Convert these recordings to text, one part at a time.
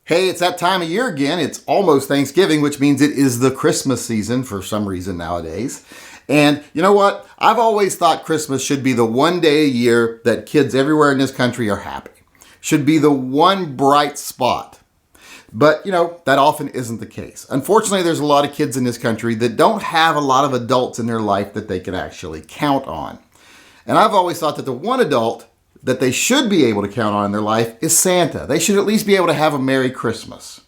Hey, it's that time of year again. It's almost Thanksgiving, which means it is the Christmas season for some reason nowadays. And you know what? I've always thought Christmas should be the one day a year that kids everywhere in this country are happy. Should be the one bright spot. But, that often isn't the case. Unfortunately, there's a lot of kids in this country that don't have a lot of adults in their life that they can actually count on. And I've always thought that the one adult that they should be able to count on in their life is Santa. They should at least be able to have a Merry Christmas.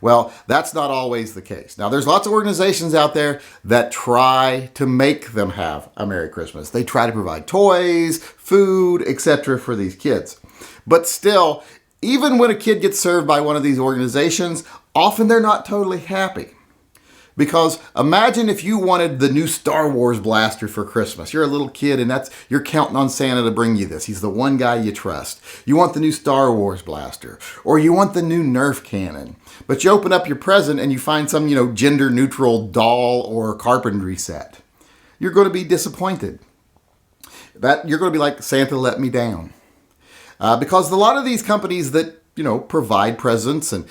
Well, that's not always the case. Now, there's lots of organizations out there that try to make them have a Merry Christmas. They try to provide toys, food, etc. for these kids. But still, even when a kid gets served by one of these organizations, often they're not totally happy. Because imagine if you wanted the new Star Wars blaster for Christmas. You're a little kid and you're counting on Santa to bring you this. He's the one guy you trust. You want the new Star Wars blaster, or you want the new Nerf cannon. But you open up your present and you find some, gender neutral doll or carpentry set. You're going to be disappointed. You're going to be like, Santa let me down. Because a lot of these companies that, provide presents and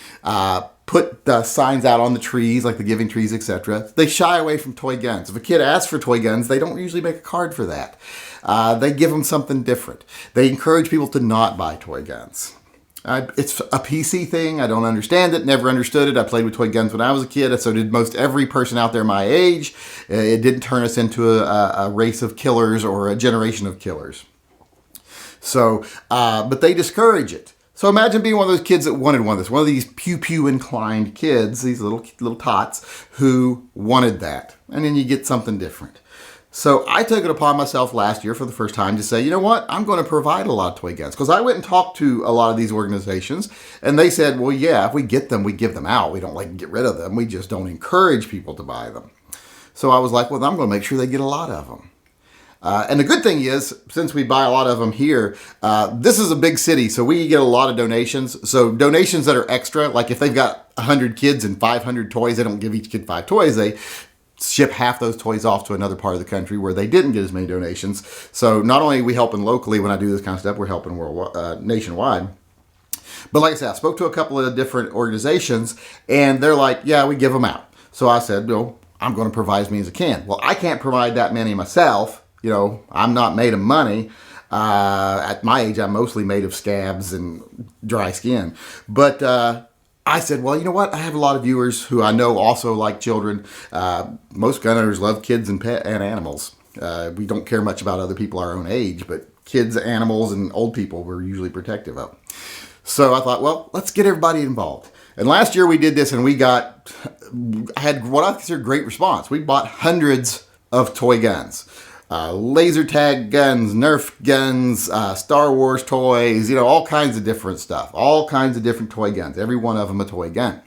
put signs out on the trees, like the giving trees, etc. They shy away from toy guns. If a kid asks for toy guns, they don't usually make a card for that. They give them something different. They encourage people to not buy toy guns. It's a PC thing. I don't understand it. Never understood it. I played with toy guns when I was a kid. So did most every person out there my age. It didn't turn us into a race of killers or a generation of killers. So, but they discourage it. So imagine being one of those kids that wanted one of this, one of these pew-pew inclined kids, these little tots who wanted that. And then you get something different. So I took it upon myself last year for the first time to say, you know what, I'm going to provide a lot of toy guns. Because I went and talked to a lot of these organizations and they said, well, yeah, if we get them, we give them out. We don't get rid of them. We just don't encourage people to buy them. So I was like, well, I'm going to make sure they get a lot of them. And the good thing is, since we buy a lot of them here, this is a big city, so we get a lot of donations. So donations that are extra, like if they've got 100 kids and 500 toys, they don't give each kid 5 toys. They ship half those toys off to another part of the country where they didn't get as many donations. So not only are we helping locally when I do this kind of stuff, we're helping nationwide. But like I said, I spoke to a couple of different organizations, and they're like, yeah, we give them out. So I said, I'm going to provide as many as I can. Well, I can't provide that many myself. I'm not made of money. At my age, I'm mostly made of scabs and dry skin. But I said, well, you know what? I have a lot of viewers who I know also like children. Most gun owners love kids and animals. We don't care much about other people our own age, but kids, animals, and old people we're usually protective of. So I thought, well, let's get everybody involved. And last year we did this, and I had what I consider great response. We bought hundreds of toy guns. Laser tag guns, Nerf guns, Star Wars toys, all kinds of different stuff. All kinds of different toy guns. Every one of them a toy gun.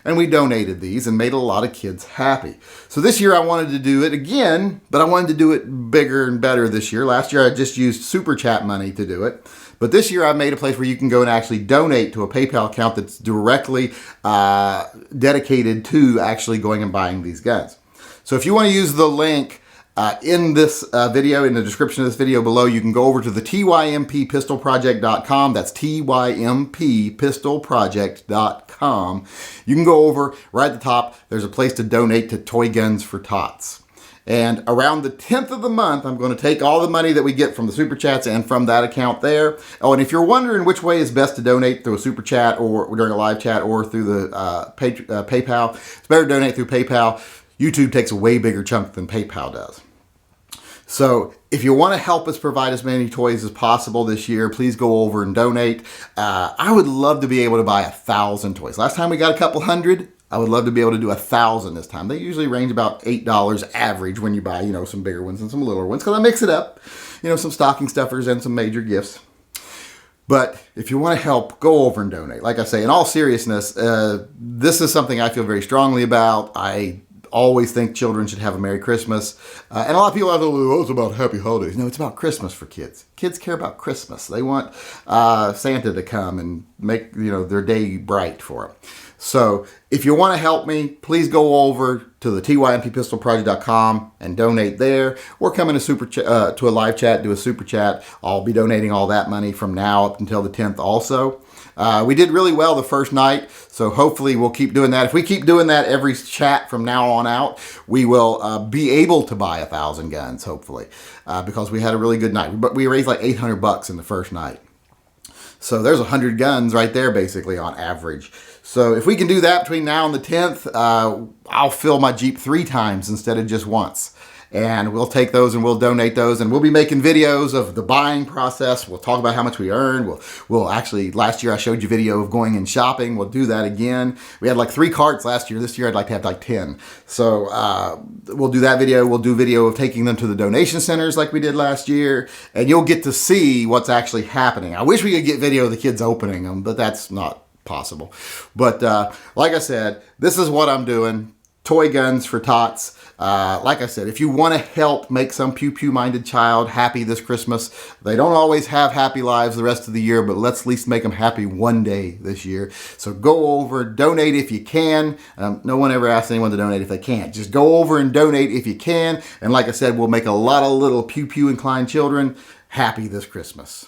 And we donated these and made a lot of kids happy. So this year I wanted to do it again, but I wanted to do it bigger and better this year. Last year I just used Super Chat money to do it. But this year I made a place where you can go and actually donate to a PayPal account that's directly dedicated to actually going and buying these guns. So if you want to use the link in this video, in the description of this video below, you can go over to the tympistolproject.com. That's tympistolproject.com. You can go over right at the top. There's a place to donate to Toy Guns for Tots. And around the 10th of the month, I'm going to take all the money that we get from the Super Chats and from that account there. Oh, and if you're wondering which way is best to donate, through a Super Chat or during a live chat or through the PayPal, it's better to donate through PayPal. YouTube takes a way bigger chunk than PayPal does. So if you want to help us provide as many toys as possible this year, please go over and donate. I would love to be able to buy 1,000 toys. Last time we got a couple hundred. I would love to be able to do 1,000 this time. They usually range about $8 average when you buy, some bigger ones and some littler ones, because I mix it up, some stocking stuffers and some major gifts. But if you want to help, go over and donate. Like I say, in all seriousness, this is something I feel very strongly about. I always think children should have a Merry Christmas. And a lot of people have it's about Happy Holidays. No, it's about Christmas for kids. Kids care about Christmas. They want Santa to come and make their day bright for them. So If you want to help me, please go over to the tymppistolproject.com and donate there. Or come in to a live chat, do a super chat. I'll be donating all that money from now up until the 10th also. We did really well the first night, so hopefully we'll keep doing that. If we keep doing that every chat from now on out, we will be able to buy 1,000 guns, hopefully, because we had a really good night. But we raised like $800 in the first night. So there's 100 guns right there, basically, on average. So if we can do that between now and the 10th, I'll fill my Jeep 3 times instead of just once. And we'll take those and we'll donate those. And we'll be making videos of the buying process. We'll talk about how much we earned. We'll actually, last year I showed you a video of going and shopping. We'll do that again. We had like 3 carts last year. This year I'd like to have like 10. So we'll do that video. We'll do video of taking them to the donation centers like we did last year. And you'll get to see what's actually happening. I wish we could get video of the kids opening them, but that's not possible. But like I said, this is what I'm doing. Toy guns for Tots. Like I said, if you want to help make some pew-pew-minded child happy this Christmas, they don't always have happy lives the rest of the year, but let's at least make them happy one day this year. So go over, donate if you can. No one ever asks anyone to donate if they can't. Just go over and donate if you can. And like I said, we'll make a lot of little pew-pew inclined children happy this Christmas.